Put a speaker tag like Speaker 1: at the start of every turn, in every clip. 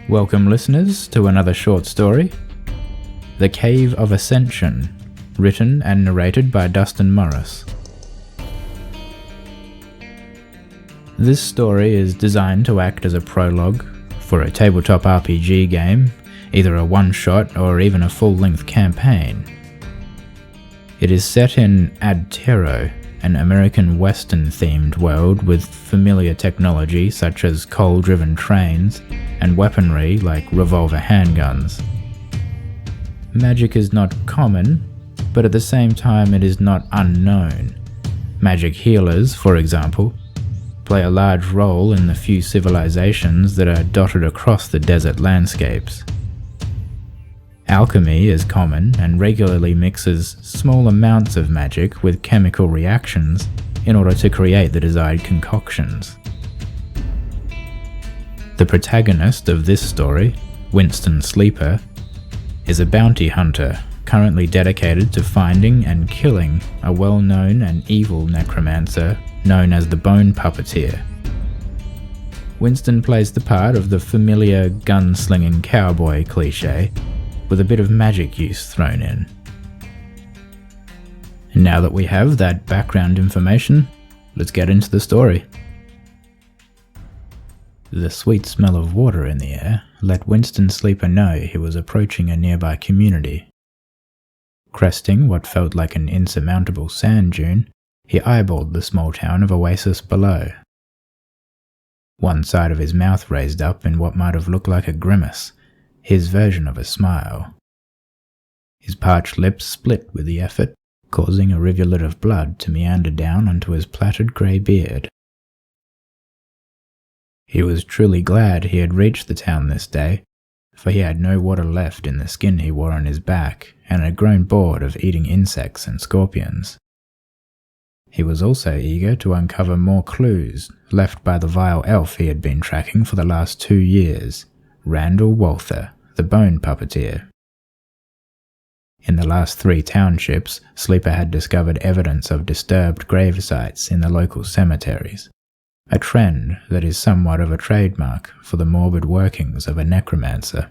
Speaker 1: Welcome listeners to another short story, The Cave of Ascension, written and narrated by Dustin Morris. This story is designed to act as a prologue for a tabletop RPG game, either a one-shot or even a full-length campaign. It is set in Ad Terro, an American Western-themed world with familiar technology such as coal-driven trains and weaponry like revolver handguns. Magic is not common, but at the same time it is not unknown. Magic healers, for example, play a large role in the few civilizations that are dotted across the desert landscapes. Alchemy is common and regularly mixes small amounts of magic with chemical reactions in order to create the desired concoctions. The protagonist of this story, Winston Sleeper, is a bounty hunter currently dedicated to finding and killing a well-known and evil necromancer known as the Bone Puppeteer. Winston plays the part of the familiar gunslinging cowboy cliché, with a bit of magic use thrown in. And now that we have that background information, let's get into the story. The sweet smell of water in the air let Winston Sleeper know he was approaching a nearby community. Cresting what felt like an insurmountable sand dune, he eyeballed the small town of Oasis below. One side of his mouth raised up in what might have looked like a grimace, his version of a smile. His parched lips split with the effort, causing a rivulet of blood to meander down onto his plaited grey beard. He was truly glad he had reached the town this day, for he had no water left in the skin he wore on his back and had grown bored of eating insects and scorpions. He was also eager to uncover more clues left by the vile elf he had been tracking for the last 2 years, Randall Walther, the Bone Puppeteer. In the last 3 townships, Sleeper had discovered evidence of disturbed grave sites in the local cemeteries, a trend that is somewhat of a trademark for the morbid workings of a necromancer.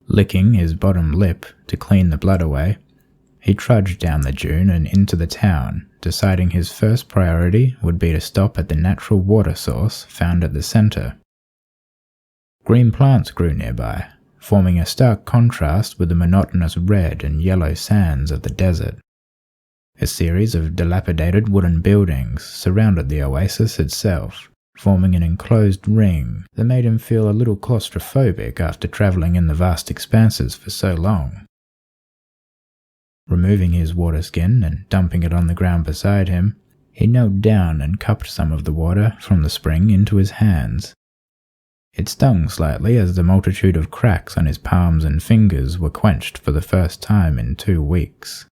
Speaker 1: Licking his bottom lip to clean the blood away, he trudged down the dune and into the town, deciding his first priority would be to stop at the natural water source found at the center. Green plants grew nearby, forming a stark contrast with the monotonous red and yellow sands of the desert. A series of dilapidated wooden buildings surrounded the oasis itself, forming an enclosed ring that made him feel a little claustrophobic after traveling in the vast expanses for so long. Removing his water skin and dumping it on the ground beside him, he knelt down and cupped some of the water from the spring into his hands. It stung slightly as the multitude of cracks on his palms and fingers were quenched for the first time in 2 weeks.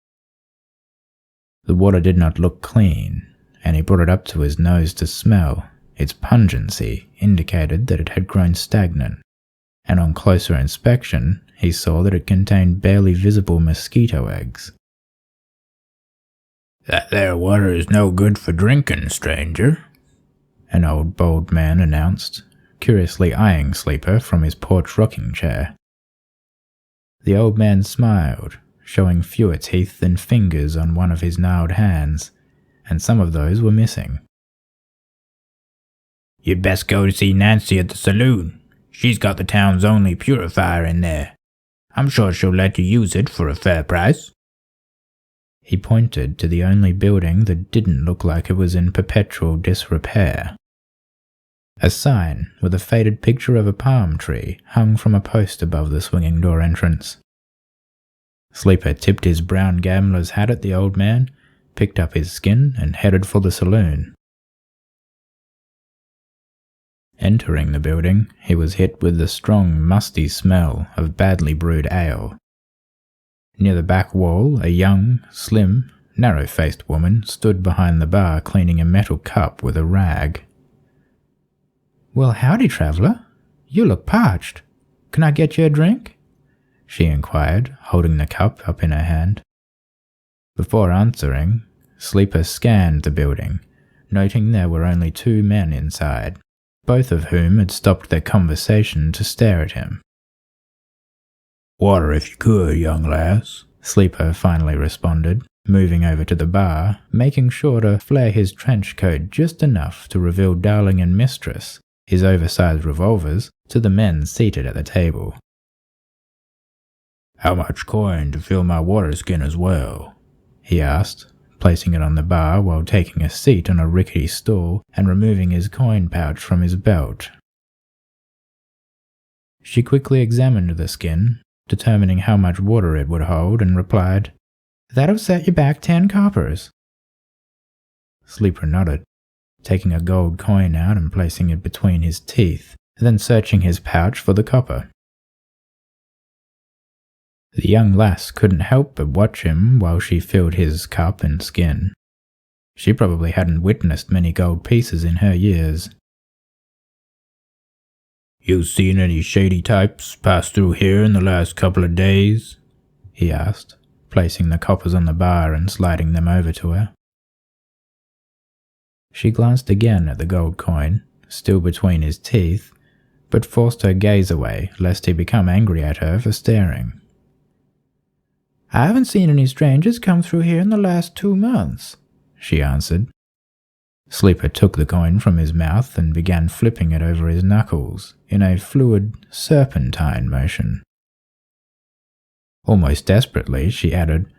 Speaker 1: The water did not look clean, and he brought it up to his nose to smell. Its pungency indicated that it had grown stagnant, and on closer inspection, he saw that it contained barely visible mosquito eggs. "That there water is no good for drinking, stranger," an old bald man announced, curiously eyeing Sleeper from his porch rocking chair. The old man smiled, showing fewer teeth than fingers on one of his gnarled hands, and some of those were missing. "You'd best go to see Nancy at the saloon. She's got the town's only purifier in there. I'm sure she'll let you use it for a fair price." He pointed to the only building that didn't look like it was in perpetual disrepair. A sign with a faded picture of a palm tree hung from a post above the swinging door entrance. Sleeper tipped his brown gambler's hat at the old man, picked up his skin, and headed for the saloon. Entering the building, he was hit with the strong, musty smell of badly brewed ale. Near the back wall, a young, slim, narrow-faced woman stood behind the bar cleaning a metal cup with a rag. "Well, howdy, traveller. You look parched. Can I get you a drink?" she inquired, holding the cup up in her hand. Before answering, Sleeper scanned the building, noting there were only 2 men inside, both of whom had stopped their conversation to stare at him.
Speaker 2: "Water if you could, young lass,"
Speaker 1: Sleeper finally responded, moving over to the bar, making sure to flare his trench coat just enough to reveal Darling and Mistress, his oversized revolvers, to the men seated at the table.
Speaker 2: "How much coin to fill my water skin as well?"
Speaker 1: he asked, placing it on the bar while taking a seat on a rickety stool and removing his coin pouch from his belt. She quickly examined the skin, determining how much water it would hold, and replied, "That'll set you back 10 coppers. Sleeper nodded, taking a gold coin out and placing it between his teeth, then searching his pouch for the copper. The young lass couldn't help but watch him while she filled his cup and skin. She probably hadn't witnessed many gold pieces in her years.
Speaker 2: "You seen any shady types pass through here in the last couple of days?"
Speaker 1: he asked, placing the coppers on the bar and sliding them over to her. She glanced again at the gold coin, still between his teeth, but forced her gaze away lest he become angry at her for staring. "I haven't seen any strangers come through here in the last 2 months, she answered. Sleeper took the coin from his mouth and began flipping it over his knuckles in a fluid, serpentine motion. Almost desperately, she added,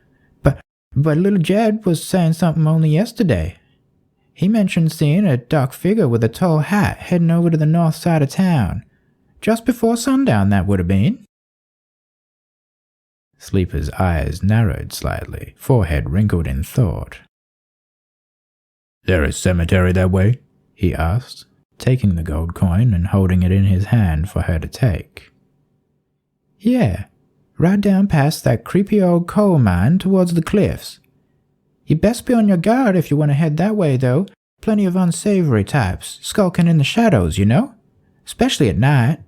Speaker 1: But little Jed was saying something only yesterday. He mentioned seeing a dark figure with a tall hat heading over to the north side of town. Just before sundown, that would have been." Sleeper's eyes narrowed slightly, forehead wrinkled in thought.
Speaker 2: "There a cemetery that way?"
Speaker 1: he asked, taking the gold coin and holding it in his hand for her to take. "Yeah, right down past that creepy old coal mine towards the cliffs. You best be on your guard if you want to head that way, though. Plenty of unsavory types, skulking in the shadows, you know? Especially at night."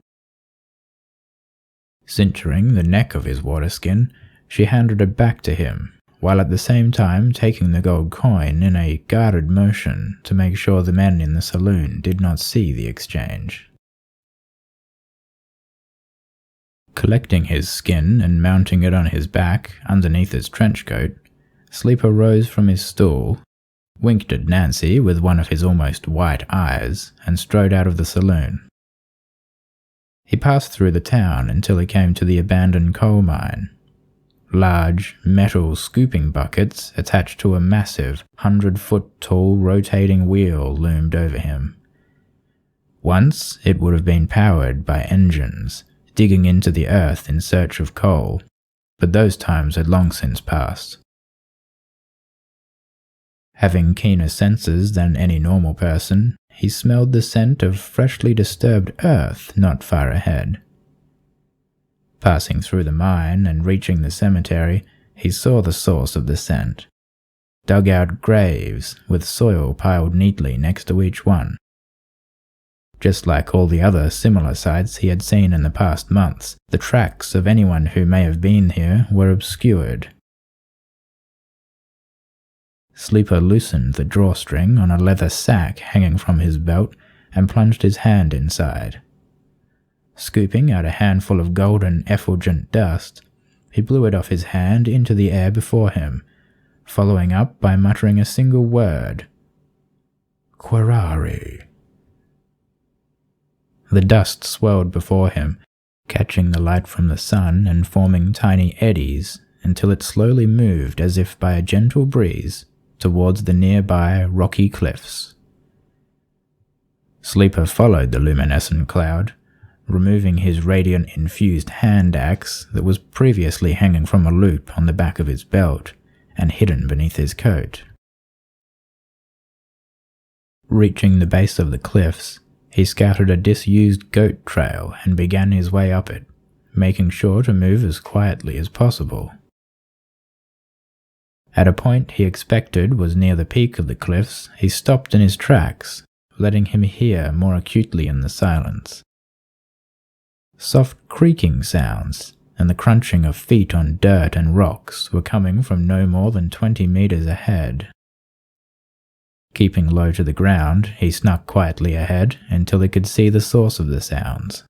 Speaker 1: Cincturing the neck of his water skin, she handed it back to him, while at the same time taking the gold coin in a guarded motion to make sure the men in the saloon did not see the exchange. Collecting his skin and mounting it on his back underneath his trench coat, Sleeper rose from his stool, winked at Nancy with one of his almost white eyes, and strode out of the saloon. He passed through the town until he came to the abandoned coal mine. Large, metal scooping buckets attached to a massive, 100-foot-tall rotating wheel loomed over him. Once it would have been powered by engines, digging into the earth in search of coal, but those times had long since passed. Having keener senses than any normal person, he smelled the scent of freshly disturbed earth not far ahead. Passing through the mine and reaching the cemetery, he saw the source of the scent. Dug-out graves with soil piled neatly next to each one. Just like all the other similar sites he had seen in the past months, the tracks of anyone who may have been here were obscured. Sleeper loosened the drawstring on a leather sack hanging from his belt and plunged his hand inside. Scooping out a handful of golden effulgent dust, he blew it off his hand into the air before him, following up by muttering a single word. "Querari." The dust swirled before him, catching the light from the sun and forming tiny eddies until it slowly moved as if by a gentle breeze towards the nearby rocky cliffs. Sleeper followed the luminescent cloud, removing his radiant-infused hand axe that was previously hanging from a loop on the back of his belt and hidden beneath his coat. Reaching the base of the cliffs, he scouted a disused goat trail and began his way up it, making sure to move as quietly as possible. At a point he expected was near the peak of the cliffs, he stopped in his tracks, letting him hear more acutely in the silence. Soft creaking sounds and the crunching of feet on dirt and rocks were coming from no more than 20 meters ahead. Keeping low to the ground, he snuck quietly ahead until he could see the source of the sounds.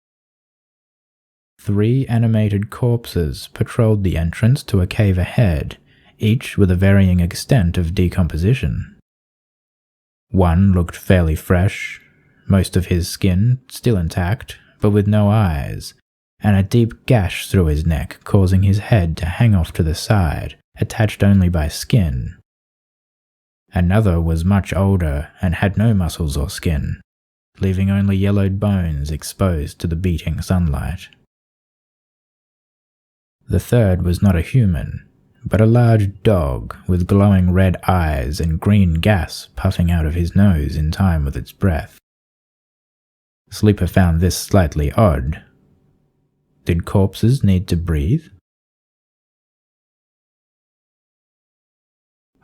Speaker 1: 3 animated corpses patrolled the entrance to a cave ahead, each with a varying extent of decomposition. One looked fairly fresh, most of his skin still intact, but with no eyes, and a deep gash through his neck causing his head to hang off to the side, attached only by skin. Another was much older and had no muscles or skin, leaving only yellowed bones exposed to the beating sunlight. The third was not a human, but a large dog with glowing red eyes and green gas puffing out of his nose in time with its breath. Sleeper found this slightly odd. Did corpses need to breathe?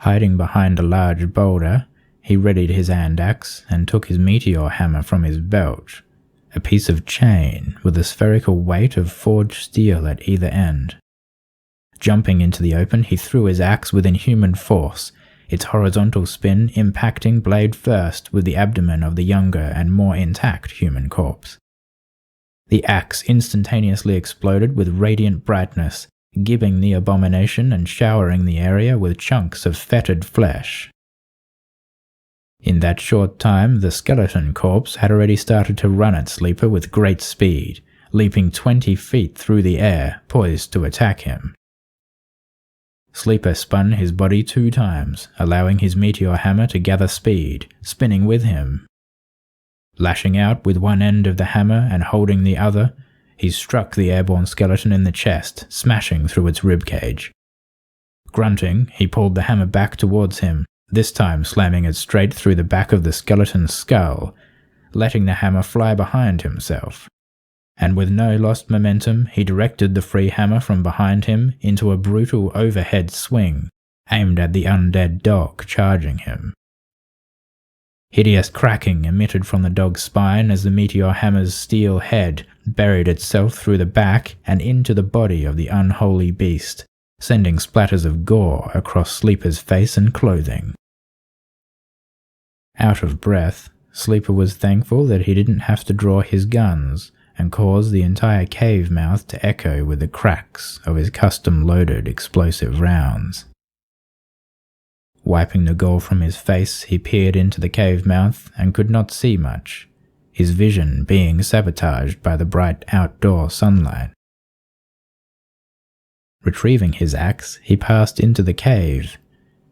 Speaker 1: Hiding behind a large boulder, he readied his hand axe and took his meteor hammer from his belt, a piece of chain with a spherical weight of forged steel at either end. Jumping into the open, he threw his axe with inhuman force, its horizontal spin impacting blade first with the abdomen of the younger and more intact human corpse. The axe instantaneously exploded with radiant brightness, gibbing the abomination and showering the area with chunks of fetid flesh. In that short time, the skeleton corpse had already started to run at Sleeper with great speed, leaping 20 feet through the air, poised to attack him. Sleeper spun his body 2 times, allowing his meteor hammer to gather speed, spinning with him. Lashing out with one end of the hammer and holding the other, he struck the airborne skeleton in the chest, smashing through its ribcage. Grunting, he pulled the hammer back towards him, this time slamming it straight through the back of the skeleton's skull, letting the hammer fly behind himself. And with no lost momentum, he directed the free hammer from behind him into a brutal overhead swing, aimed at the undead dog charging him. Hideous cracking emitted from the dog's spine as the meteor hammer's steel head buried itself through the back and into the body of the unholy beast, sending splatters of gore across Sleeper's face and clothing. Out of breath, Sleeper was thankful that he didn't have to draw his guns and cause the entire cave mouth to echo with the cracks of his custom-loaded explosive rounds. Wiping the gore from his face, he peered into the cave mouth and could not see much, his vision being sabotaged by the bright outdoor sunlight. Retrieving his axe, he passed into the cave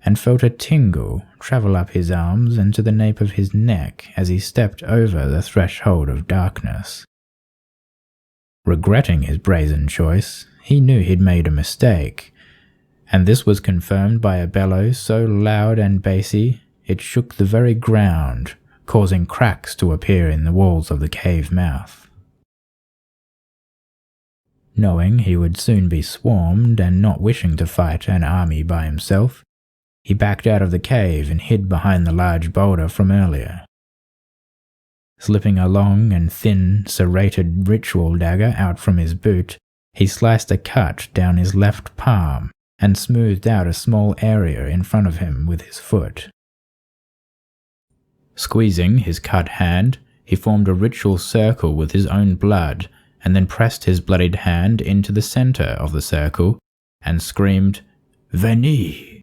Speaker 1: and felt a tingle travel up his arms and to the nape of his neck as he stepped over the threshold of darkness. Regretting his brazen choice, he knew he'd made a mistake, and this was confirmed by a bellow so loud and bassy it shook the very ground, causing cracks to appear in the walls of the cave mouth. Knowing he would soon be swarmed and not wishing to fight an army by himself, he backed out of the cave and hid behind the large boulder from earlier. Slipping a long and thin, serrated ritual dagger out from his boot, he sliced a cut down his left palm and smoothed out a small area in front of him with his foot. Squeezing his cut hand, he formed a ritual circle with his own blood and then pressed his bloodied hand into the center of the circle and screamed, "Venez!"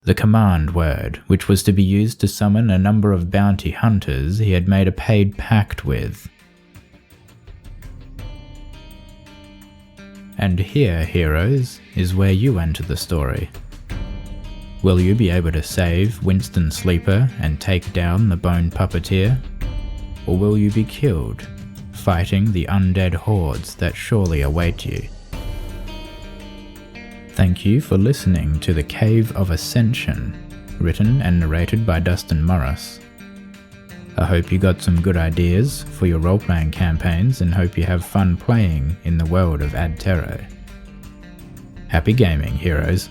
Speaker 1: the command word, which was to be used to summon a number of bounty hunters he had made a paid pact with. And here, heroes, is where you enter the story. Will you be able to save Winston Sleeper and take down the Bone Puppeteer? Or will you be killed, fighting the undead hordes that surely await you? Thank you for listening to The Cave of Ascension, written and narrated by Dustin Morris. I hope you got some good ideas for your role-playing campaigns and hope you have fun playing in the world of Ad Terror. Happy gaming, heroes!